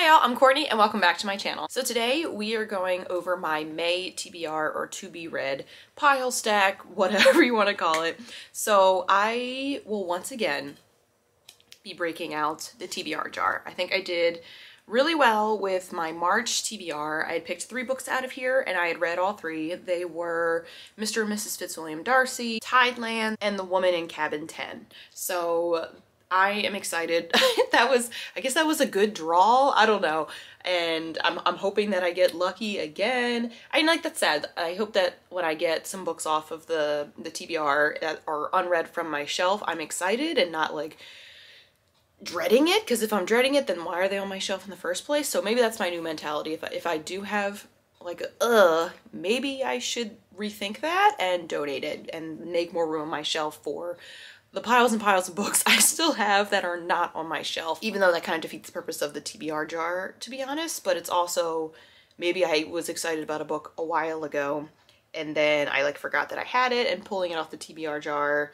Hi y'all, I'm Courtney and welcome back to my channel. So today we are going over my May TBR or to be read pile stack, whatever you want to call it. So I will once again be breaking out the TBR jar. I think I did really well with my March TBR. I had picked 3 books out of here and I had read all 3. They were Mr. and Mrs. Fitzwilliam Darcy, Tideland, and The Woman in Cabin 10. So I am excited. I guess that was a good draw. I don't know. And I'm hoping that I get lucky again. That's sad. I hope that when I get some books off of the TBR that are unread from my shelf, I'm excited and not like dreading it. Because if I'm dreading it, then why are they on my shelf in the first place? So maybe that's my new mentality. If I do have like maybe I should rethink that and donate it and make more room on my shelf for the piles and piles of books I still have that are not on my shelf, even though that kind of defeats the purpose of the TBR jar, to be honest. But it's also, maybe I was excited about a book a while ago and then I like forgot that I had it, and pulling it off the TBR jar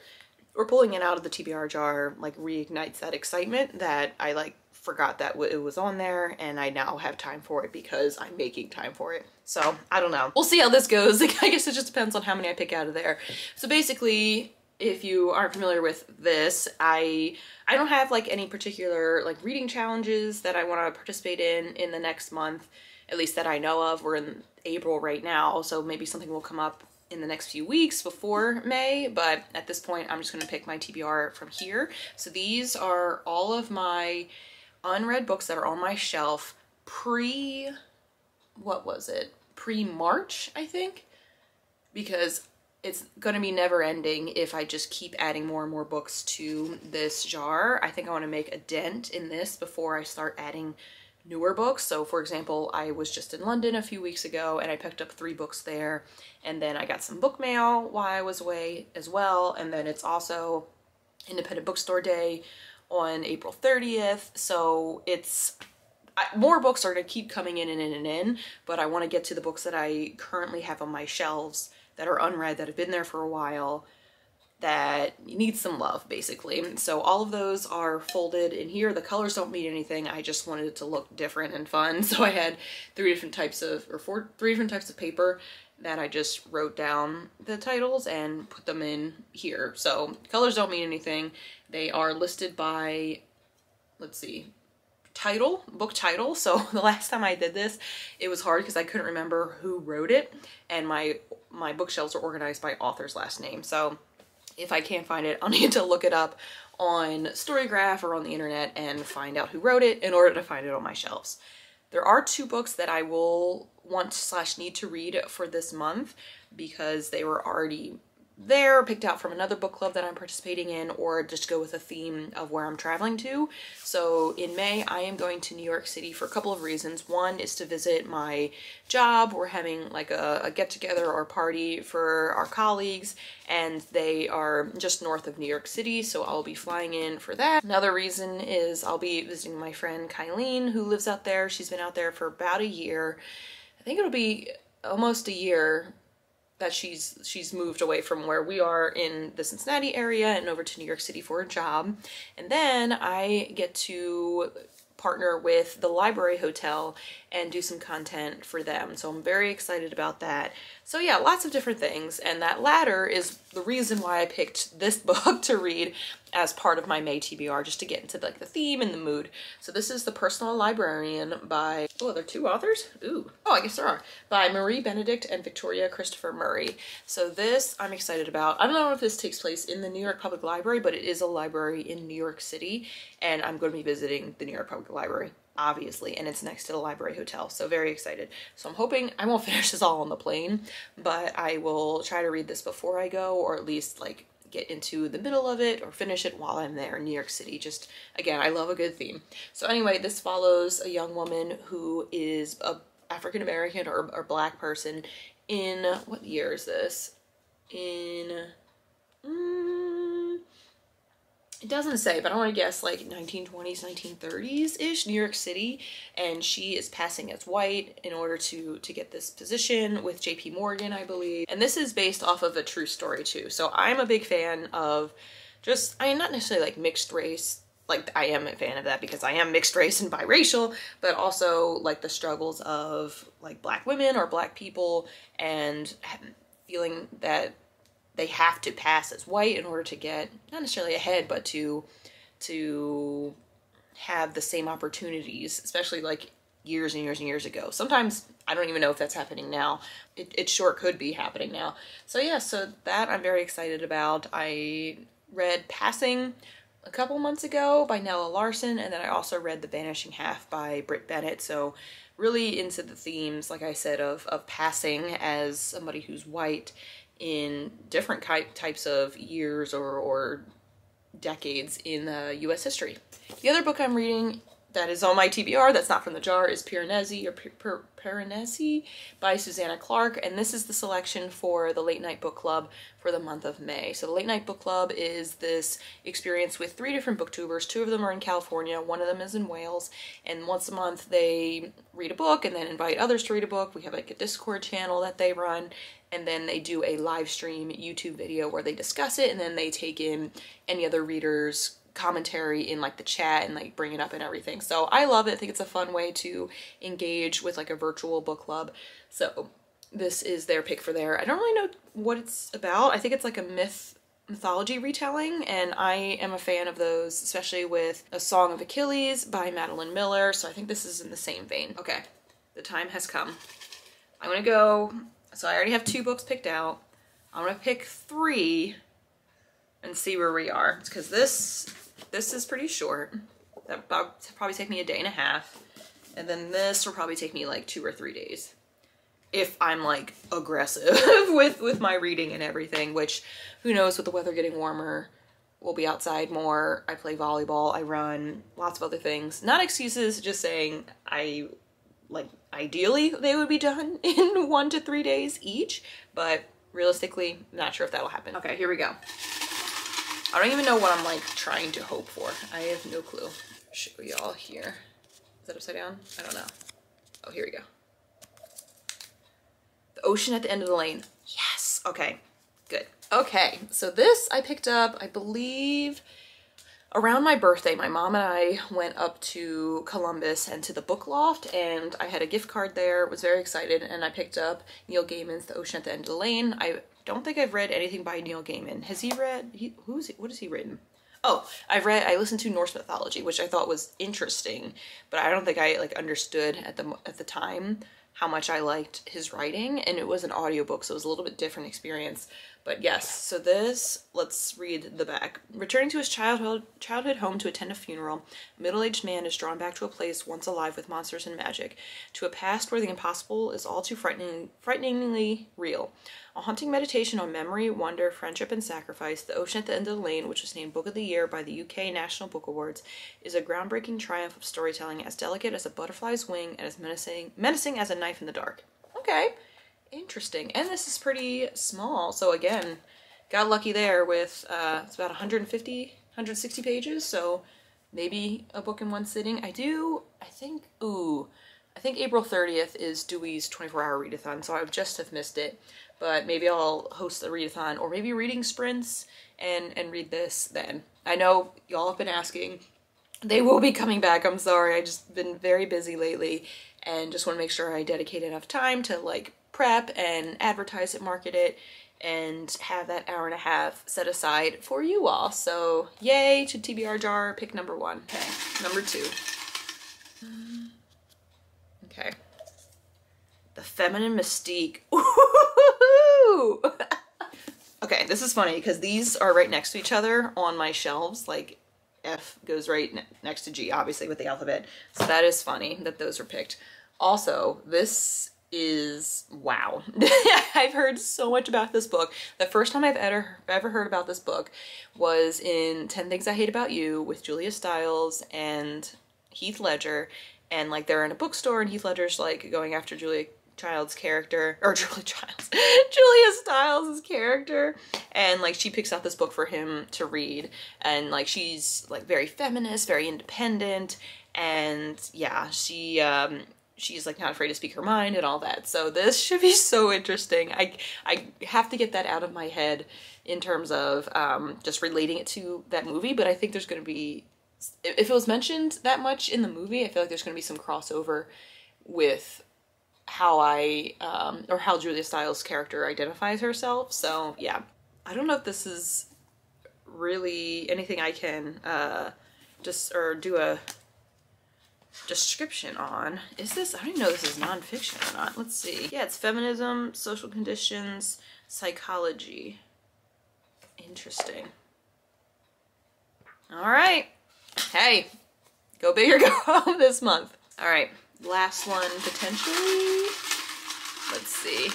or pulling it out of the TBR jar like reignites that excitement that I like forgot that it was on there, and I now have time for it because I'm making time for it. So I don't know. We'll see how this goes. I guess it just depends on how many I pick out of there. So basically, if you aren't familiar with this, I don't have like any particular like reading challenges that I want to participate in the next month, at least that I know of. We're in April right now, so maybe something will come up in the next few weeks before May, but at this point I'm just going to pick my TBR from here. So these are all of my unread books that are on my shelf pre-March, I think, because it's gonna be never ending if I just keep adding more and more books to this jar. I think I want to make a dent in this before I start adding newer books. So for example, I was just in London a few weeks ago and I picked up 3 books there, and then I got some book mail while I was away as well. And then it's also Independent Bookstore Day on April 30th. So it's more books are gonna keep coming in and in and in, but I want to get to the books that I currently have on my shelves that are unread, that have been there for a while, that need some love, basically. So all of those are folded in here. The colors don't mean anything. I just wanted it to look different and fun. So I had 3 different types of paper that I just wrote down the titles and put them in here. So colors don't mean anything. They are listed by, let's see, book title. So the last time I did this, it was hard because I couldn't remember who wrote it, and my bookshelves are organized by author's last name. So if I can't find it, I'll need to look it up on Storygraph or on the internet and find out who wrote it in order to find it on my shelves. There are 2 books that I will want/need to read for this month because they were already there, picked out from another book club that I'm participating in, or just go with a theme of where I'm traveling to. So in May, I am going to New York City for a couple of reasons. One is to visit my job. We're having like a get-together or party for our colleagues, and they are just north of New York City, so I'll be flying in for that. Another reason is I'll be visiting my friend Kylene, who lives out there. She's been out there for about a year. I think it'll be almost a year that she's moved away from where we are in the Cincinnati area and over to New York City for a job. And then I get to partner with the Library Hotel and do some content for them. So I'm very excited about that. So yeah, lots of different things. And that latter is the reason why I picked this book to read as part of my May TBR, just to get into like the theme and the mood. So this is The Personal Librarian by, oh, there are 2 authors? Ooh. Oh, I guess there are. By Marie Benedict and Victoria Christopher Murray. So this I'm excited about. I don't know if this takes place in the New York Public Library, but it is a library in New York City, and I'm going to be visiting the New York Public Library, obviously, and it's next to the Library Hotel, so very excited. So I'm hoping I won't finish this all on the plane, but I will try to read this before I go, or at least like get into the middle of it or finish it while I'm there in New York City. Just, again, I love a good theme. So anyway, this follows a young woman who is a African-American or Black person in, what year is this? In, it doesn't say, but I want to guess like 1920s, 1930s-ish, New York City, and she is passing as white in order to get this position with JP Morgan, I believe. And this is based off of a true story too. So I'm a big fan of just, I mean, not necessarily like mixed race like, I am a fan of that because I am mixed race and biracial, but also like the struggles of like Black women or Black people and feeling that they have to pass as white in order to get, not necessarily ahead, but to have the same opportunities, especially like years and years and years ago. Sometimes I don't even know if that's happening now. It sure could be happening now. So yeah, so that I'm very excited about. I read Passing a couple months ago by Nella Larson, and then I also read The Vanishing Half by Britt Bennett. So really into the themes, like I said, of passing as somebody who's white in different types of years or decades in US history. The other book I'm reading that is on my TBR that's not from the jar is Piranesi or PIRANESI by Susanna Clarke, and this is the selection for the Late Night Book Club for the month of May. So the Late Night Book Club is this experience with 3 different booktubers. 2 of them are in California, 1 of them is in Wales, and once a month they read a book and then invite others to read a book. We have like a Discord channel that they run, and then they do a live stream YouTube video where they discuss it, and then they take in any other readers' commentary in like the chat and like bring it up and everything. So I love it. I think it's a fun way to engage with like a virtual book club. So this is their pick for there. I don't really know what it's about. I think it's like a mythology retelling, and I am a fan of those, especially with A Song of Achilles by Madeline Miller. So I think this is in the same vein. Okay, the time has come. I'm gonna go, so I already have 2 books picked out. I'm gonna pick 3 and see where we are, because this is pretty short. That'll probably take me a day and a half, and then this will probably take me like 2 or 3 days if I'm like aggressive with my reading and everything, which who knows, with the weather getting warmer, we'll be outside more. I play volleyball, I run, lots of other things. Not excuses, just saying I like ideally they would be done in 1 to 3 days each, but realistically, not sure if that'll happen. Okay, here we go. I don't even know what I'm like trying to hope for. I have no clue. Show y'all here. Is that upside down? I don't know. Oh, here we go. The Ocean at the End of the Lane. Yes. Okay, good. Okay, so this I picked up, I believe, around my birthday. My mom and I went up to Columbus and to the Book Loft, and I had a gift card there, was very excited, and I picked up Neil Gaiman's The Ocean at the End of the Lane. I don't think I've read anything by Neil Gaiman. Has he read, what has he written? Oh, I listened to Norse mythology, which I thought was interesting, but I don't think I like understood at the time how much I liked his writing, and it was an audiobook, so it was a little bit different experience. But yes, so this, let's read the back. Returning to his childhood home to attend a funeral, a middle-aged man is drawn back to a place once alive with monsters and magic, to a past where the impossible is all too frighteningly real. A haunting meditation on memory, wonder, friendship, and sacrifice, The Ocean at the End of the Lane, which was named Book of the Year by the UK National Book Awards, is a groundbreaking triumph of storytelling, as delicate as a butterfly's wing and as menacing as a knife in the dark. Okay. Interesting. And this is pretty small, so again, got lucky there with it's about 160 pages, so maybe a book in one sitting. I think April 30th is Dewey's 24-hour readathon, so I would just have missed it, but maybe I'll host the readathon, or maybe reading sprints and read this then. I know y'all have been asking. They will be coming back. I'm sorry, I've just been very busy lately and just want to make sure I dedicate enough time to like prep and advertise it, market it, and have that hour and a half set aside for you all. So yay to TBR Jar, pick number 1. Okay, number 2. Okay. The Feminine Mystique. Ooh! Okay, this is funny because these are right next to each other on my shelves. Like F goes right next to G, obviously with the alphabet. So that is funny that those were picked. Also, this is, wow. I've heard so much about this book. The first time I've ever heard about this book was in 10 Things I Hate About You with Julia Stiles and Heath Ledger, and like they're in a bookstore and Heath Ledger's like going after Julia Stiles' character, Julia Stiles' character, and like she picks out this book for him to read, and like she's like very feminist, very independent, and yeah, she's like not afraid to speak her mind and all that. So this should be so interesting. I have to get that out of my head in terms of just relating it to that movie, but I think there's going to be if it was mentioned that much in the movie, I feel like there's going to be some crossover with how or how Julia Stiles' character identifies herself. So yeah, I don't know if this is really anything I can do a description on. Is this, I don't even know if this is nonfiction or not. Let's see. Yeah, it's feminism, social conditions, psychology. Interesting. All right. Hey, go big or go home this month. All right, last one potentially. Let's see.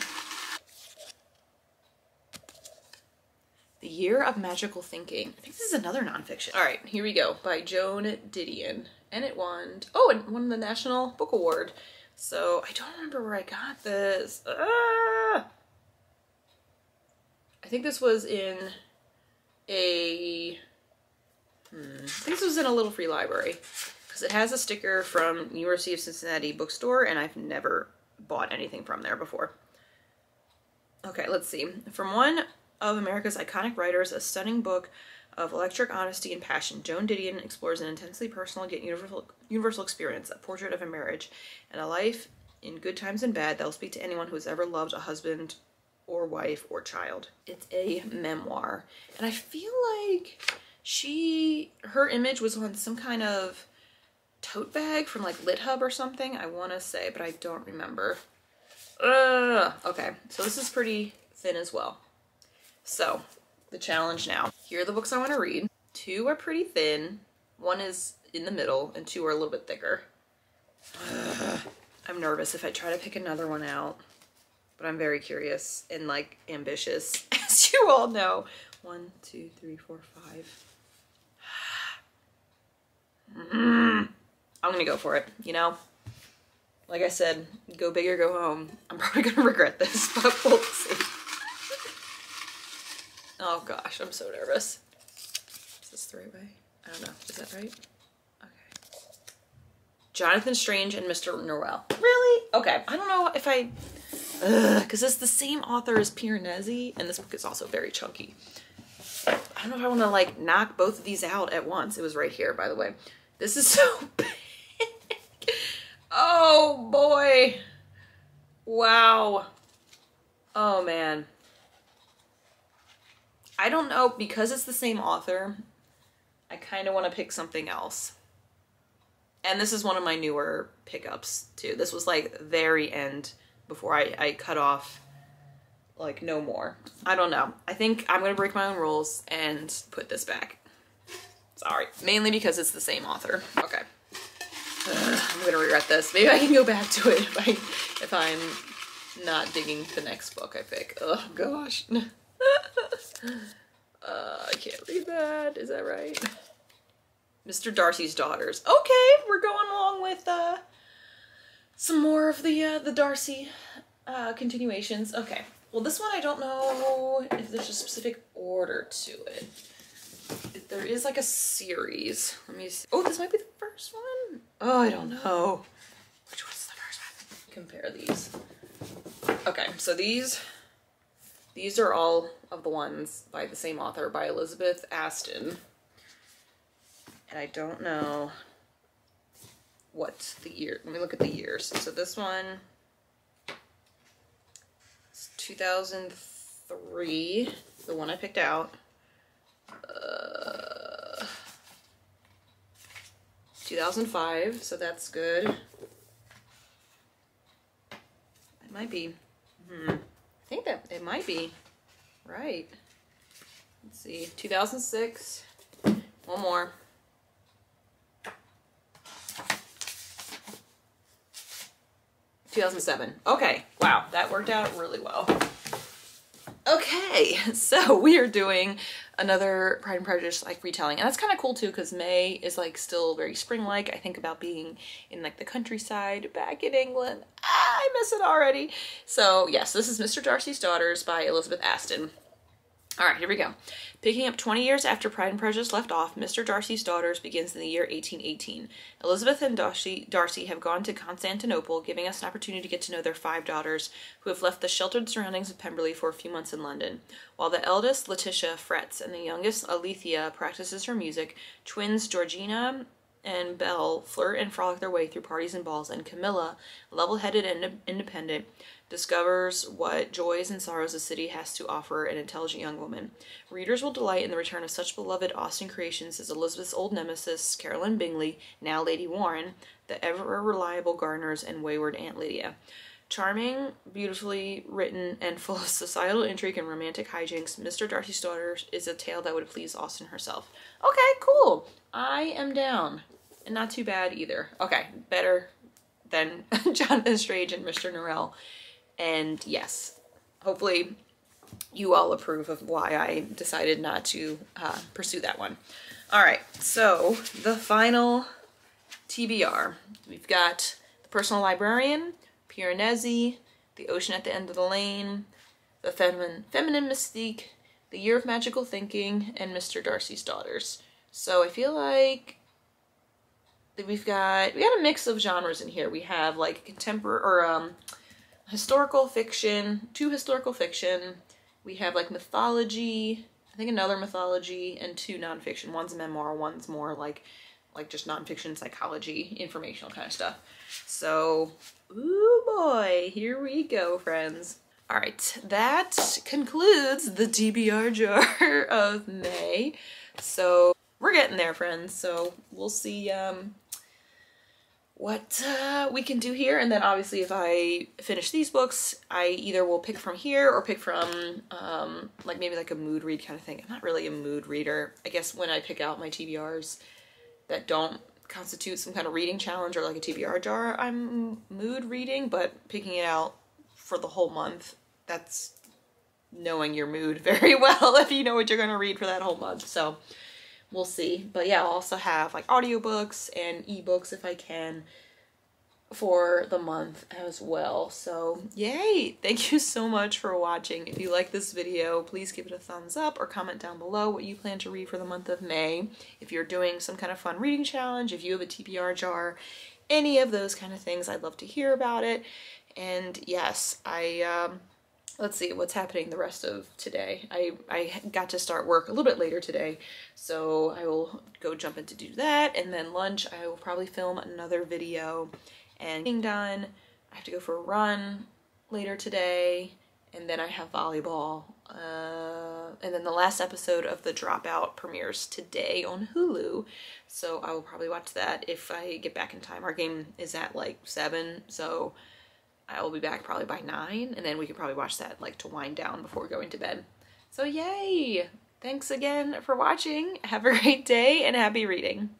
The Year of Magical Thinking. I think this is another nonfiction. All right, here we go, by Joan Didion. And it won, it won the National Book Award. So I don't remember where I got this. I think this was in a, I think this was in a little free library. Because it has a sticker from University of Cincinnati bookstore, and I've never bought anything from there before. Okay, let's see. From one of America's iconic writers, a stunning book of electric honesty and passion, Joan Didion explores an intensely personal yet universal experience, a portrait of a marriage and a life in good times and bad that will speak to anyone who has ever loved a husband or wife or child. It's a memoir, and I feel like her image was on some kind of tote bag from like LitHub or something, I want to say, but I don't remember. Okay, so this is pretty thin as well. So, the challenge now. Here are the books I want to read. 2 are pretty thin, 1 is in the middle, and 2 are a little bit thicker. I'm nervous if I try to pick another one out, but I'm very curious and like ambitious, as you all know. 1, 2, 3, 4, 5. I'm gonna go for it, you know? Like I said, go big or go home. I'm probably gonna regret this, but we'll see. Oh gosh, I'm so nervous. Is this the right way? I don't know. Is that right? Okay. Jonathan Strange and Mr. Norrell. Really? Okay. I don't know if I... because it's the same author as Piranesi, and this book is also very chunky. I don't know if I want to like knock both of these out at once. It was right here, by the way. This is so big. Oh boy. Wow. Oh man. I don't know, because it's the same author, I kind of want to pick something else. And this is one of my newer pickups too. This was like very end before I cut off, like no more. I don't know. I think I'm going to break my own rules and put this back. Sorry. Mainly because it's the same author. Okay. I'm going to regret this. Maybe I can go back to it if I'm not digging the next book I pick. Oh gosh. I can't read that. Is that right? Mr. Darcy's Daughters. Okay, we're going along with some more of the Darcy continuations. Okay. Well, this one I don't know if there's a specific order to it. There is like a series. Let me see. Oh, this might be the first one. Oh, I don't know. Which one's the first one? Compare these. Okay, so these are all of the ones by the same author, by Elizabeth Aston. And I don't know what the year. Let me look at the years. So this one is 2003, the one I picked out. 2005, so that's good. It might be. I think that it might be right. Let's see. 2006. One more. (2007). Okay. Wow, that worked out really well. Okay, so we are doing another Pride and Prejudice like retelling, and that's kind of cool too because May is like still very spring-like. I think about being in like the countryside back in England. I miss it already. So yes, this is Mr. Darcy's Daughters by Elizabeth Aston. All right, here we go. Picking up 20 years after Pride and Prejudice left off, Mr. Darcy's Daughters begins in the year 1818. Elizabeth and Darcy have gone to Constantinople, giving us an opportunity to get to know their 5 daughters, who have left the sheltered surroundings of Pemberley for a few months in London. While the eldest, Letitia, frets, and the youngest, Alethea, practices her music, twins Georgina and Belle flirt and frolic their way through parties and balls, and Camilla, level-headed and independent, discovers what joys and sorrows the city has to offer an intelligent young woman. Readers will delight in the return of such beloved Austen creations as Elizabeth's old nemesis, Caroline Bingley, now Lady Warren, the ever-reliable Gardiners, and wayward Aunt Lydia. Charming, beautifully written, and full of societal intrigue and romantic hijinks, Mr. Darcy's Daughters is a tale that would please Austen herself. Okay, cool. I am down. And not too bad either. Okay, better than Jonathan Strange and Mr. Norrell. And yes, hopefully you all approve of why I decided not to pursue that one. All right, so the final TBR. We've got The Personal Librarian, Piranesi, The Ocean at the End of the Lane, The Feminine Mystique, The Year of Magical Thinking, and Mr. Darcy's Daughters. So I feel like we got a mix of genres in here. We have like contemporary or historical fiction, 2 historical fiction. We have like mythology, I think another mythology, and 2 nonfiction. One's a memoir, one's more like just nonfiction, psychology, informational kind of stuff. So, ooh boy, here we go, friends. All right, that concludes the TBR Jar of May. So we're getting there, friends. So we'll see what we can do here, and then obviously if I finish these books, I either will pick from here or pick from like maybe like a mood read kind of thing. I'm not really a mood reader. I guess when I pick out my TBRs that don't constitute some kind of reading challenge or like a TBR jar, I'm mood reading, but picking it out for the whole month, that's knowing your mood very well if you know what you're going to read for that whole month. So we'll see. But yeah, I'll also have like audiobooks and ebooks if I can for the month as well. So yay! Thank you so much for watching. If you like this video, please give it a thumbs up or comment down below what you plan to read for the month of May. If you're doing some kind of fun reading challenge, if you have a TBR jar, any of those kind of things, I'd love to hear about it. And yes, let's see what's happening the rest of today. I got to start work a little bit later today, so I will go jump in to do that, and then lunch I will probably film another video and getting done. I have to go for a run later today, and then I have volleyball, and then the last episode of The Dropout premieres today on Hulu, so I will probably watch that if I get back in time. Our game is at like 7, so I will be back probably by 9, and then we could probably watch that like to wind down before going to bed. So yay! Thanks again for watching. Have a great day and happy reading.